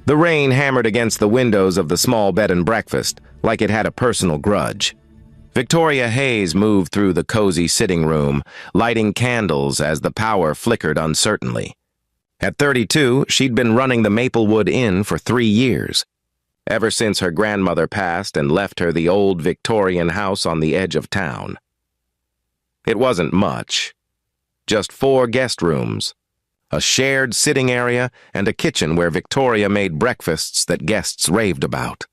The rain hammered against the windows of the small bed and breakfast, like it had a personal grudge. Victoria Hayes moved through the cozy sitting room, lighting candles as the power flickered uncertainly. At 32, she'd been running the Maplewood Inn for 3 years, ever since her grandmother passed and left her the old Victorian house on the edge of town. It wasn't much. Just 4 guest rooms, a shared sitting area, and a kitchen where Victoria made breakfasts that guests raved about.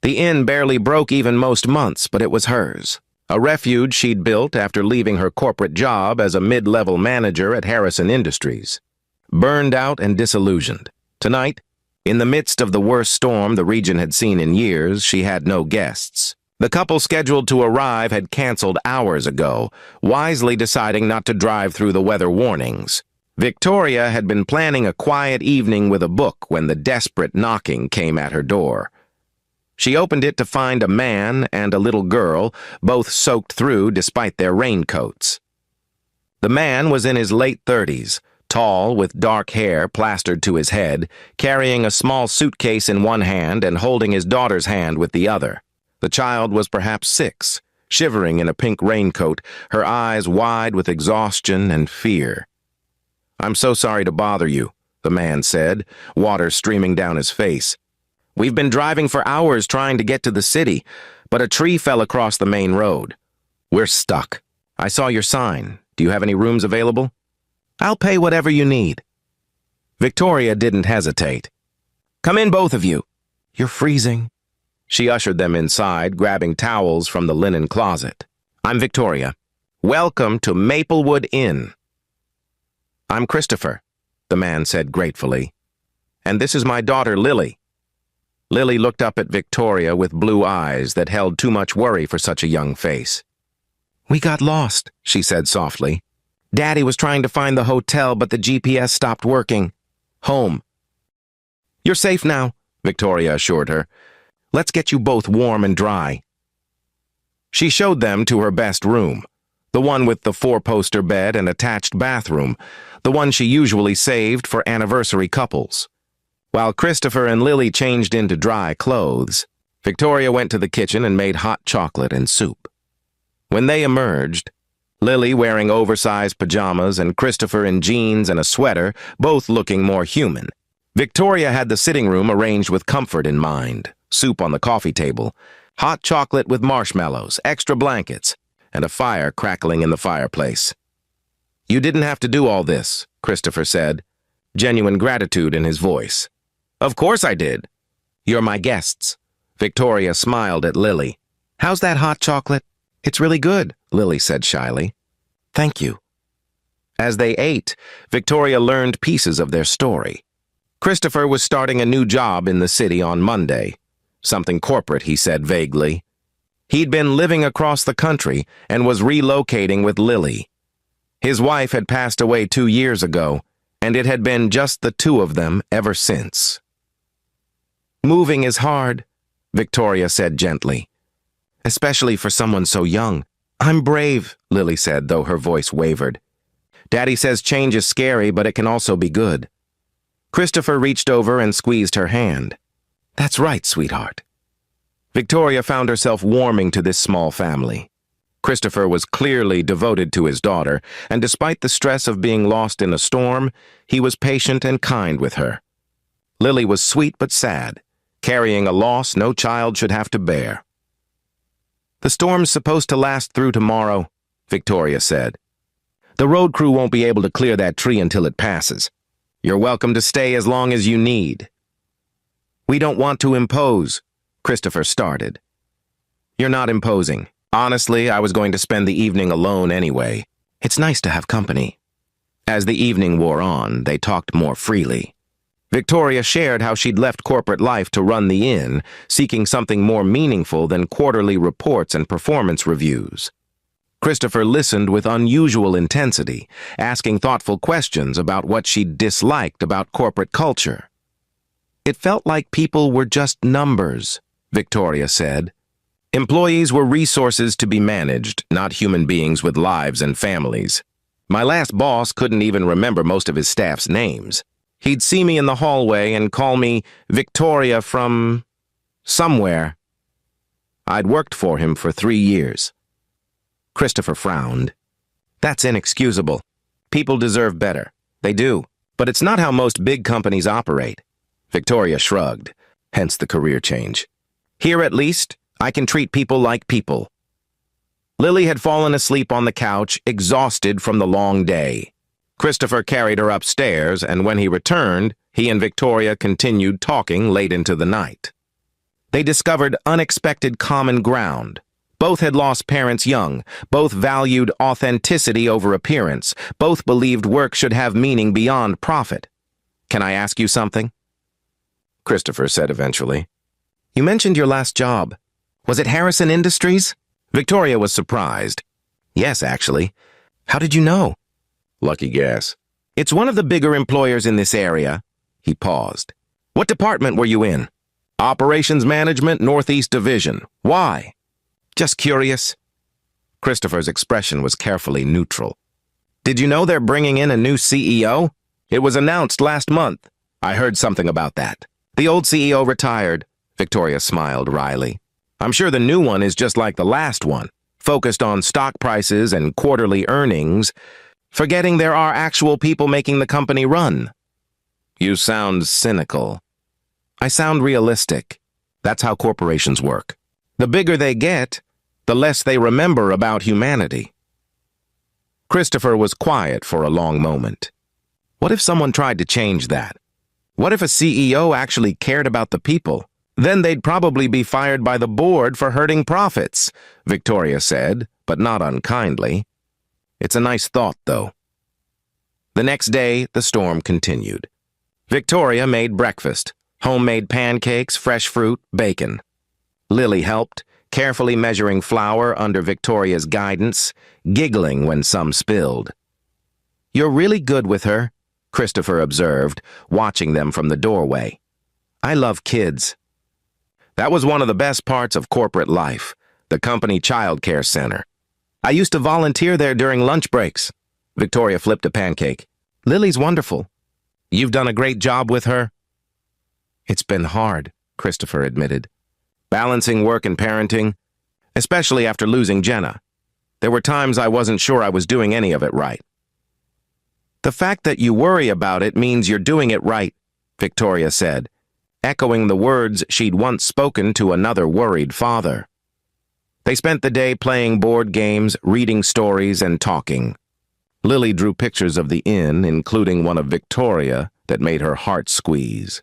The inn barely broke even most months, but it was hers, a refuge she'd built after leaving her corporate job as a mid-level manager at Harrison Industries. Burned out and disillusioned. Tonight, in the midst of the worst storm the region had seen in years, she had no guests. The couple scheduled to arrive had canceled hours ago, wisely deciding not to drive through the weather warnings. Victoria had been planning a quiet evening with a book when the desperate knocking came at her door. She opened it to find a man and a little girl, both soaked through despite their raincoats. The man was in his late 30s, tall, with dark hair plastered to his head, carrying a small suitcase in one hand and holding his daughter's hand with the other. The child was perhaps 6, shivering in a pink raincoat, her eyes wide with exhaustion and fear. "I'm so sorry to bother you," the man said, water streaming down his face. "We've been driving for hours trying to get to the city, but a tree fell across the main road. We're stuck. I saw your sign. Do you have any rooms available? I'll pay whatever you need." Victoria didn't hesitate. "Come in, both of you. You're freezing." She ushered them inside, grabbing towels from the linen closet. "I'm Victoria. Welcome to Maplewood Inn." "I'm Christopher," the man said gratefully. "And this is my daughter, Lily." Lily looked up at Victoria with blue eyes that held too much worry for such a young face. "We got lost," she said softly. "Daddy was trying to find the hotel, but the GPS stopped working. Home." "You're safe now," Victoria assured her. "Let's get you both warm and dry." She showed them to her best room, the one with the 4-poster bed and attached bathroom, the one she usually saved for anniversary couples. While Christopher and Lily changed into dry clothes, Victoria went to the kitchen and made hot chocolate and soup. When they emerged, Lily wearing oversized pajamas and Christopher in jeans and a sweater, both looking more human, Victoria had the sitting room arranged with comfort in mind, soup on the coffee table, hot chocolate with marshmallows, extra blankets, and a fire crackling in the fireplace. "You didn't have to do all this," Christopher said, genuine gratitude in his voice. "Of course I did. You're my guests." Victoria smiled at Lily. "How's that hot chocolate?" "It's really good," Lily said shyly. "Thank you." As they ate, Victoria learned pieces of their story. Christopher was starting a new job in the city on Monday. Something corporate, he said vaguely. He'd been living across the country and was relocating with Lily. His wife had passed away 2 years ago, and it had been just the 2 of them ever since. "Moving is hard," Victoria said gently, "especially for someone so young." "I'm brave," Lily said, though her voice wavered. "Daddy says change is scary, but it can also be good." Christopher reached over and squeezed her hand. "That's right, sweetheart." Victoria found herself warming to this small family. Christopher was clearly devoted to his daughter, and despite the stress of being lost in a storm, he was patient and kind with her. Lily was sweet but sad, carrying a loss no child should have to bear. "The storm's supposed to last through tomorrow," Victoria said. "The road crew won't be able to clear that tree until it passes. You're welcome to stay as long as you need." "We don't want to impose," Christopher started. "You're not imposing. Honestly, I was going to spend the evening alone anyway. It's nice to have company." As the evening wore on, they talked more freely. Victoria shared how she'd left corporate life to run the inn, seeking something more meaningful than quarterly reports and performance reviews. Christopher listened with unusual intensity, asking thoughtful questions about what she'd disliked about corporate culture. "It felt like people were just numbers," Victoria said. "Employees were resources to be managed, not human beings with lives and families. My last boss couldn't even remember most of his staff's names. He'd see me in the hallway and call me Victoria from somewhere. I'd worked for him for 3 years. Christopher frowned. That's inexcusable. People deserve better. They do. But it's not how most big companies operate. Victoria shrugged, hence the career change. Here, at least, I can treat people like people. Lily had fallen asleep on the couch, exhausted from the long day. Christopher carried her upstairs, and when he returned, he and Victoria continued talking late into the night. They discovered unexpected common ground. Both had lost parents young. Both valued authenticity over appearance. Both believed work should have meaning beyond profit. Can I ask you something? Christopher said eventually. You mentioned your last job. Was it Harrison Industries? Victoria was surprised. Yes, actually. How did you know? Lucky guess. It's one of the bigger employers in this area. He paused. What department were you in? Operations Management, Northeast Division. Why? Just curious. Christopher's expression was carefully neutral. Did you know they're bringing in a new CEO? It was announced last month. I heard something about that. The old CEO retired. Victoria smiled wryly. I'm sure the new one is just like the last one, focused on stock prices and quarterly earnings, forgetting there are actual people making the company run. You sound cynical. I sound realistic. That's how corporations work. The bigger they get, the less they remember about humanity. Christopher was quiet for a long moment. What if someone tried to change that? What if a CEO actually cared about the people? Then they'd probably be fired by the board for hurting profits, Victoria said, but not unkindly. It's a nice thought, though. The next day, the storm continued. Victoria made breakfast, homemade pancakes, fresh fruit, bacon. Lily helped, carefully measuring flour under Victoria's guidance, giggling when some spilled. You're really good with her, Christopher observed, watching them from the doorway. I love kids. That was one of the best parts of corporate life, the company child care center. I used to volunteer there during lunch breaks. Victoria flipped a pancake. Lily's wonderful. You've done a great job with her? It's been hard, Christopher admitted. Balancing work and parenting, especially after losing Jenna. There were times I wasn't sure I was doing any of it right. The fact that you worry about it means you're doing it right, Victoria said, echoing the words she'd once spoken to another worried father. They spent the day playing board games, reading stories, and talking. Lily drew pictures of the inn, including one of Victoria, that made her heart squeeze.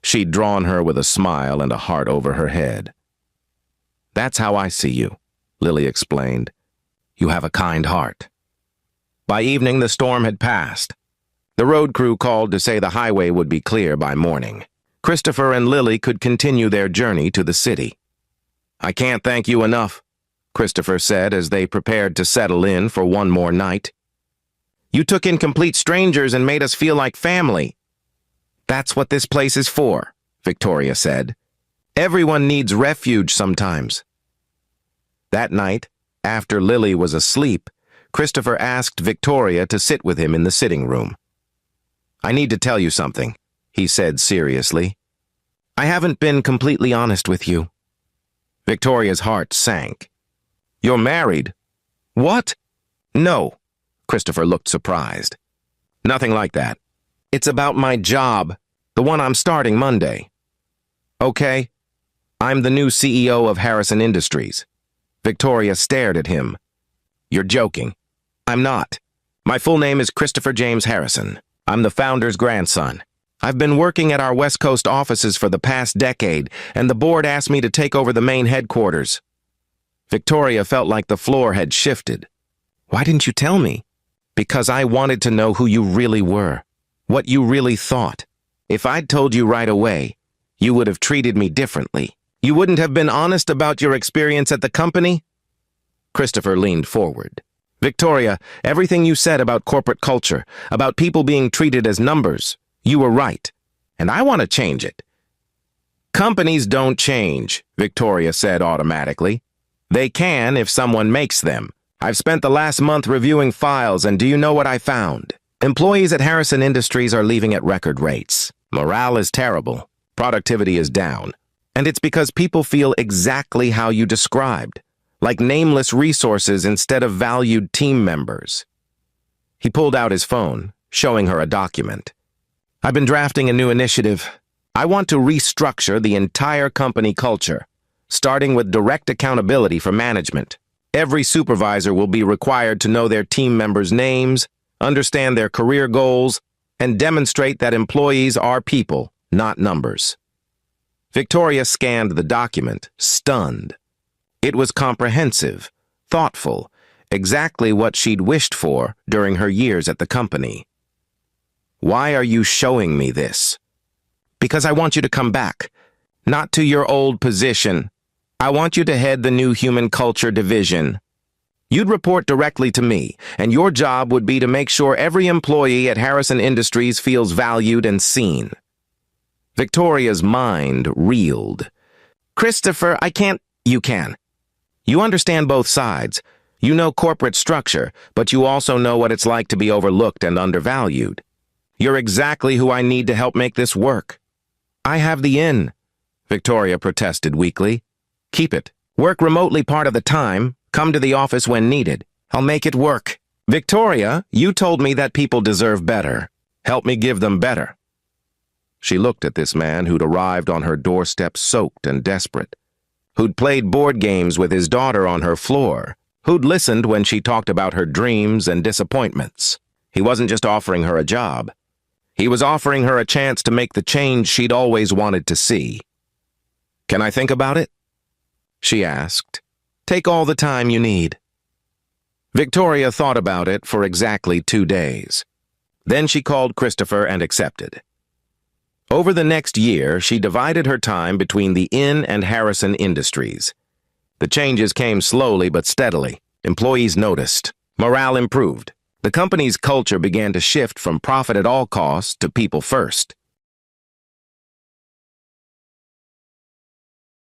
She'd drawn her with a smile and a heart over her head. That's how I see you, Lily explained. You have a kind heart. By evening, the storm had passed. The road crew called to say the highway would be clear by morning. Christopher and Lily could continue their journey to the city. I can't thank you enough, Christopher said as they prepared to settle in for one more night. You took in complete strangers and made us feel like family. That's what this place is for, Victoria said. Everyone needs refuge sometimes. That night, after Lily was asleep, Christopher asked Victoria to sit with him in the sitting room. I need to tell you something, he said seriously. I haven't been completely honest with you. Victoria's heart sank. You're married? What? No. Christopher looked surprised. Nothing like that. It's about my job, the one I'm starting Monday. Okay. I'm the new CEO of Harrison Industries. Victoria stared at him. You're joking. I'm not. My full name is Christopher James Harrison. I'm the founder's grandson. I've been working at our West Coast offices for the past decade, and the board asked me to take over the main headquarters. Victoria felt like the floor had shifted. Why didn't you tell me? Because I wanted to know who you really were, what you really thought. If I'd told you right away, you would have treated me differently. You wouldn't have been honest about your experience at the company? Christopher leaned forward. Victoria, everything you said about corporate culture, about people being treated as numbers, you were right, and I want to change it. Companies don't change, Victoria said automatically. They can if someone makes them. I've spent the last month reviewing files, and do you know what I found? Employees at Harrison Industries are leaving at record rates. Morale is terrible. Productivity is down. And it's because people feel exactly how you described, like nameless resources instead of valued team members. He pulled out his phone, showing her a document. I've been drafting a new initiative. I want to restructure the entire company culture, starting with direct accountability for management. Every supervisor will be required to know their team members' names, understand their career goals, and demonstrate that employees are people, not numbers. Victoria scanned the document, stunned. It was comprehensive, thoughtful, exactly what she'd wished for during her years at the company. Why are you showing me this? Because I want you to come back, not to your old position. I want you to head the new human culture division. You'd report directly to me, and your job would be to make sure every employee at Harrison Industries feels valued and seen. Victoria's mind reeled. Christopher, I can't. You can. You understand both sides. You know corporate structure, but you also know what it's like to be overlooked and undervalued. You're exactly who I need to help make this work. I have the in, Victoria protested weakly. Keep it. Work remotely part of the time. Come to the office when needed. I'll make it work. Victoria, you told me that people deserve better. Help me give them better. She looked at this man who'd arrived on her doorstep soaked and desperate, who'd played board games with his daughter on her floor, who'd listened when she talked about her dreams and disappointments. He wasn't just offering her a job. He was offering her a chance to make the change she'd always wanted to see. Can I think about it? She asked. Take all the time you need. Victoria thought about it for exactly 2 days. Then she called Christopher and accepted. Over the next year, she divided her time between the Inn and Harrison Industries. The changes came slowly but steadily. Employees noticed. Morale improved. The company's culture began to shift from profit at all costs to people first.